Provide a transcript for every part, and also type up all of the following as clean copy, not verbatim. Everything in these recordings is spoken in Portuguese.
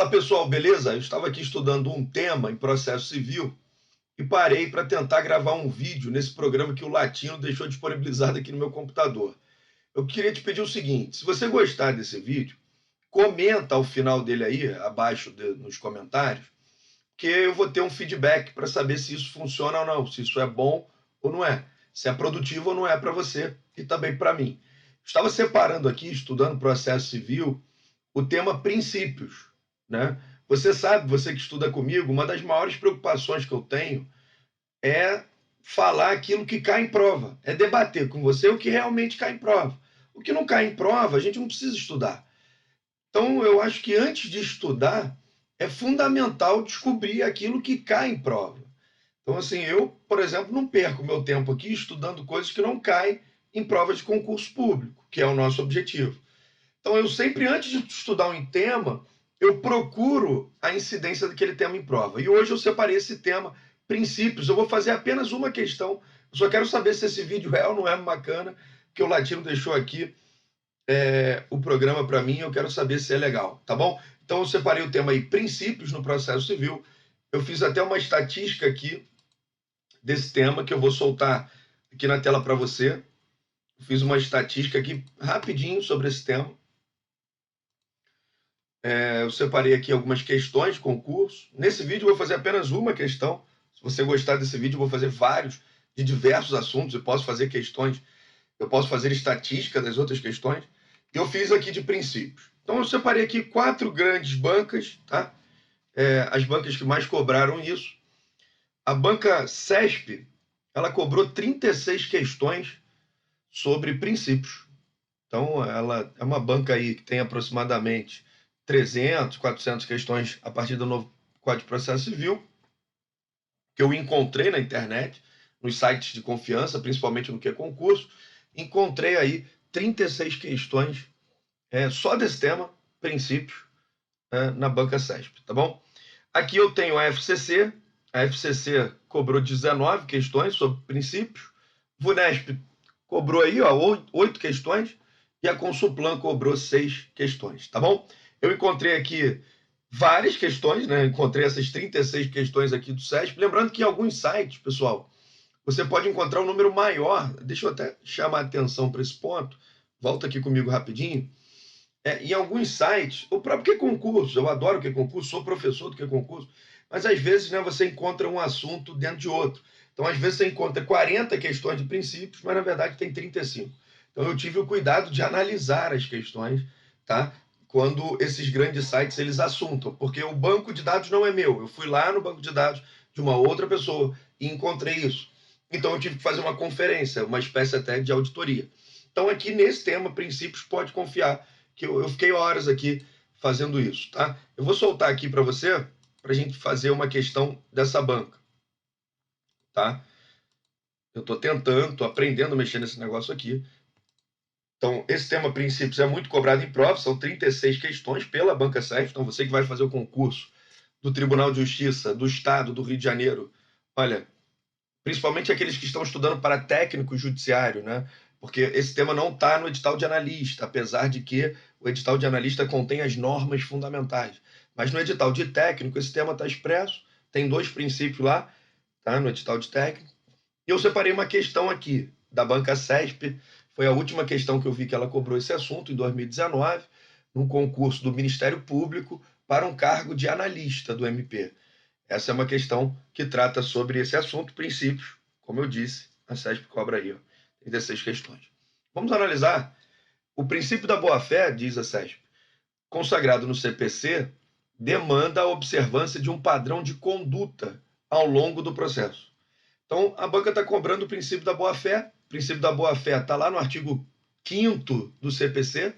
Fala pessoal, beleza? Eu estava aqui estudando um tema em processo civil e parei para tentar gravar um vídeo nesse programa que o Latino deixou disponibilizado aqui no meu computador. Eu queria te pedir o seguinte: se você gostar desse vídeo, comenta ao final dele aí, nos comentários, que eu vou ter um feedback para saber se isso funciona ou não, se isso é bom ou não é, se é produtivo ou não é para você e também para mim. Estava separando aqui, estudando processo civil, o tema princípios, né? Você sabe, você que estuda comigo, uma das maiores preocupações que eu tenho é falar aquilo que cai em prova, é debater com você o que realmente cai em prova. O que não cai em prova, a gente não precisa estudar. Então, eu acho que antes de estudar, é fundamental descobrir aquilo que cai em prova. Então, assim, eu, por exemplo, não perco meu tempo aqui estudando coisas que não caem em provas de concurso público, que é o nosso objetivo. Então, eu sempre, antes de estudar um tema, eu procuro a incidência daquele tema em prova. E hoje eu separei esse tema, princípios. Eu vou fazer apenas uma questão. Eu só quero saber se esse vídeo é ou não é bacana, que o Latino deixou aqui o programa para mim. Eu quero saber se é legal, tá bom? Então, eu separei o tema aí, princípios no processo civil. Eu fiz até uma estatística aqui desse tema, que eu vou soltar aqui na tela para você. Eu fiz uma estatística aqui rapidinho sobre esse tema. Eu separei aqui algumas questões de concurso. Nesse vídeo eu vou fazer apenas uma questão. Se você gostar desse vídeo, eu vou fazer vários de diversos assuntos. Eu posso fazer questões, eu posso fazer estatística das outras questões. Eu fiz aqui de princípios. Então eu separei aqui 4 grandes bancas, tá? As bancas que mais cobraram isso. A banca CESP, ela cobrou 36 questões sobre princípios. Então ela é uma banca aí que tem aproximadamente 300, 400 questões a partir do novo Código de Processo Civil, que eu encontrei na internet, nos sites de confiança, principalmente no que é concurso. Encontrei aí 36 questões só desse tema, princípios, na banca CESP, tá bom? Aqui eu tenho a FCC. A FCC cobrou 19 questões sobre princípios. VUNESP cobrou aí, ó, 8 questões. E a Consulplan cobrou 6 questões, tá bom? Eu encontrei aqui várias questões, né? Encontrei essas 36 questões aqui do CESP. Lembrando que em alguns sites, pessoal, você pode encontrar um número maior. Deixa eu até chamar a atenção para esse ponto. Volta aqui comigo rapidinho. Em alguns sites, o próprio QConcurso, eu adoro o QConcurso, sou professor do QConcurso, mas às vezes, né, você encontra um assunto dentro de outro. Então, às vezes, você encontra 40 questões de princípios, mas na verdade tem 35. Então, eu tive o cuidado de analisar as questões, tá? Quando esses grandes sites eles assuntam, porque o banco de dados não é meu. Eu fui lá no banco de dados de uma outra pessoa e encontrei isso. Então, eu tive que fazer uma conferência, uma espécie até de auditoria. Então, aqui nesse tema, princípios, pode confiar que eu fiquei horas aqui fazendo isso, tá? Eu vou soltar aqui para você, para a gente fazer uma questão dessa banca, tá? Eu estou tentando, estou aprendendo a mexer nesse negócio aqui. Então, esse tema princípios é muito cobrado em prova, são 36 questões pela banca CESP. Então, você que vai fazer o concurso do Tribunal de Justiça do Estado do Rio de Janeiro, olha, principalmente aqueles que estão estudando para técnico judiciário, né? Porque esse tema não está no edital de analista, apesar de que o edital de analista contém as normas fundamentais. Mas no edital de técnico, esse tema está expresso, tem 2 princípios lá, tá? No edital de técnico. E eu separei uma questão aqui, da banca CESP, foi a última questão que eu vi que ela cobrou esse assunto, em 2019, num concurso do Ministério Público para um cargo de analista do MP. Essa é uma questão que trata sobre esse assunto, princípios. Como eu disse, a CESP cobra aí, ó, 36 questões. Vamos analisar. O princípio da boa-fé, diz a CESP, consagrado no CPC, demanda a observância de um padrão de conduta ao longo do processo. Então, a banca está cobrando o princípio da boa-fé. O princípio da boa-fé está lá no artigo 5º do CPC.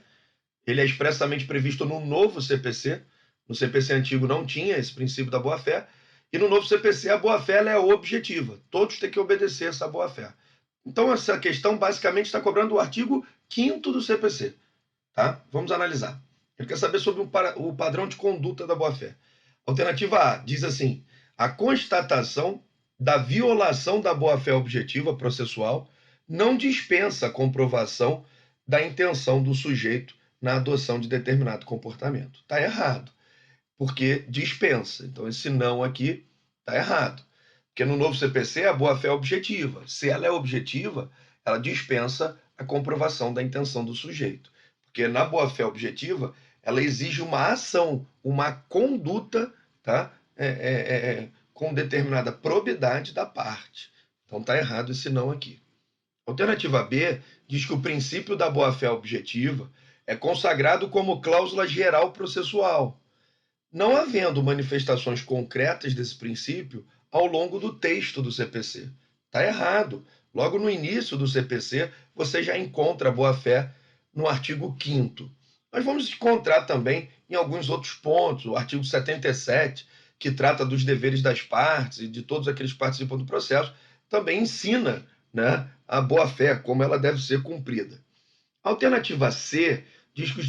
Ele é expressamente previsto no novo CPC. No CPC antigo não tinha esse princípio da boa-fé. E no novo CPC, a boa-fé é objetiva. Todos têm que obedecer essa boa-fé. Então, essa questão basicamente está cobrando o artigo 5º do CPC. Tá? Vamos analisar. Ele quer saber sobre o padrão de conduta da boa-fé. Alternativa A diz assim: a constatação da violação da boa-fé objetiva processual não dispensa a comprovação da intenção do sujeito na adoção de determinado comportamento. Está errado. porque dispensa. Então, esse não aqui está errado. Porque no novo CPC, a boa-fé é objetiva. Se ela é objetiva, ela dispensa a comprovação da intenção do sujeito. Porque na boa-fé objetiva, ela exige uma ação, uma conduta, tá? Com determinada probidade da parte. Então está errado esse não aqui. Alternativa B diz que o princípio da boa-fé objetiva é consagrado como cláusula geral processual, não havendo manifestações concretas desse princípio ao longo do texto do CPC. Está errado. Logo no início do CPC, você já encontra a boa-fé no artigo 5º. Nós vamos encontrar também em alguns outros pontos, o artigo 77, que trata dos deveres das partes e de todos aqueles que participam do processo, também ensina, né, a boa-fé, como ela deve ser cumprida. A alternativa C diz que os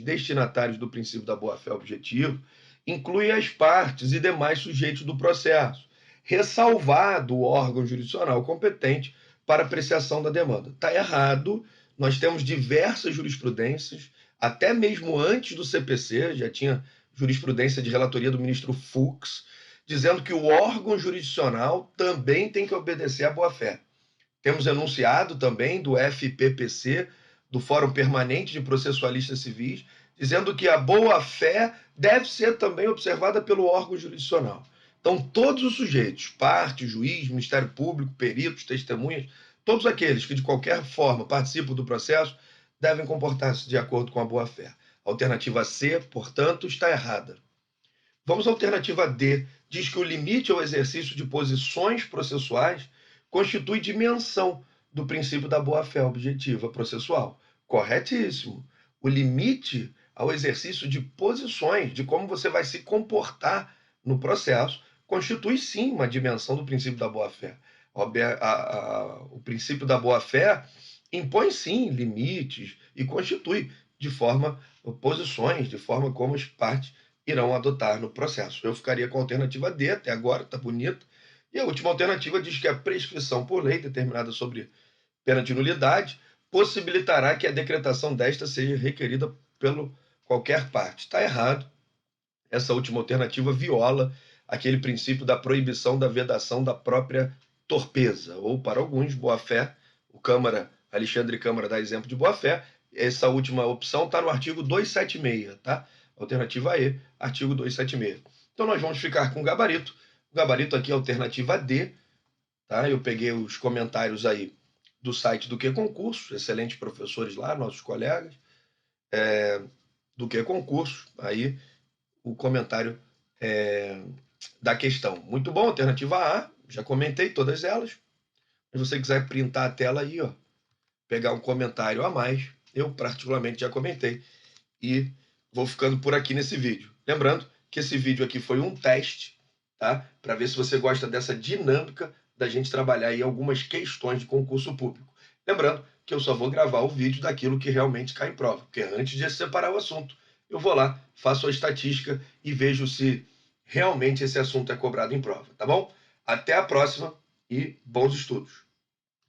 destinatários do princípio da boa-fé objetiva, incluem as partes e demais sujeitos do processo, ressalvado o órgão jurisdicional competente para apreciação da demanda. Está errado, nós temos diversas jurisprudências, até mesmo antes do CPC, já tinha jurisprudência de relatoria do ministro Fux, dizendo que o órgão jurisdicional também tem que obedecer à boa-fé. Temos enunciado também do FPPC, do Fórum Permanente de Processualistas Civis, dizendo que a boa-fé deve ser também observada pelo órgão jurisdicional. Então, todos os sujeitos, parte, juiz, Ministério Público, peritos, testemunhas, todos aqueles que de qualquer forma participam do processo, devem comportar-se de acordo com a boa-fé. A alternativa C, portanto, está errada. Vamos à alternativa D. Diz que o limite ao exercício de posições processuais constitui dimensão do princípio da boa-fé objetiva processual. Corretíssimo. O limite ao exercício de posições, de como você vai se comportar no processo, constitui sim uma dimensão do princípio da boa-fé. O princípio da boa-fé impõe sim limites e constitui posições, de forma como as partes irão adotar no processo. Eu ficaria com a alternativa D, até agora, está bonito. E a última alternativa diz que a prescrição por lei determinada sobre pena de nulidade possibilitará que a decretação desta seja requerida pelo qualquer parte. Está errado. Essa última alternativa viola aquele princípio da proibição da vedação da própria torpeza, ou para alguns, boa-fé. O Alexandre Câmara dá exemplo de boa-fé. Essa última opção está no artigo 276, tá? Alternativa E, artigo 276. Então nós vamos ficar com o gabarito. O gabarito aqui é a alternativa D, tá? Eu peguei os comentários aí do site do Que Concurso, excelentes professores lá, nossos colegas, do Que Concurso, aí o comentário da questão. Muito bom, alternativa A, já comentei todas elas. Se você quiser printar a tela aí, ó, pegar um comentário a mais, eu particularmente já comentei. E vou ficando por aqui nesse vídeo. Lembrando que esse vídeo aqui foi um teste, tá? Para ver se você gosta dessa dinâmica da gente trabalhar aí algumas questões de concurso público. Lembrando que eu só vou gravar o vídeo daquilo que realmente cai em prova, porque antes de separar o assunto, eu vou lá, faço a estatística e vejo se realmente esse assunto é cobrado em prova, tá bom? Até a próxima e bons estudos!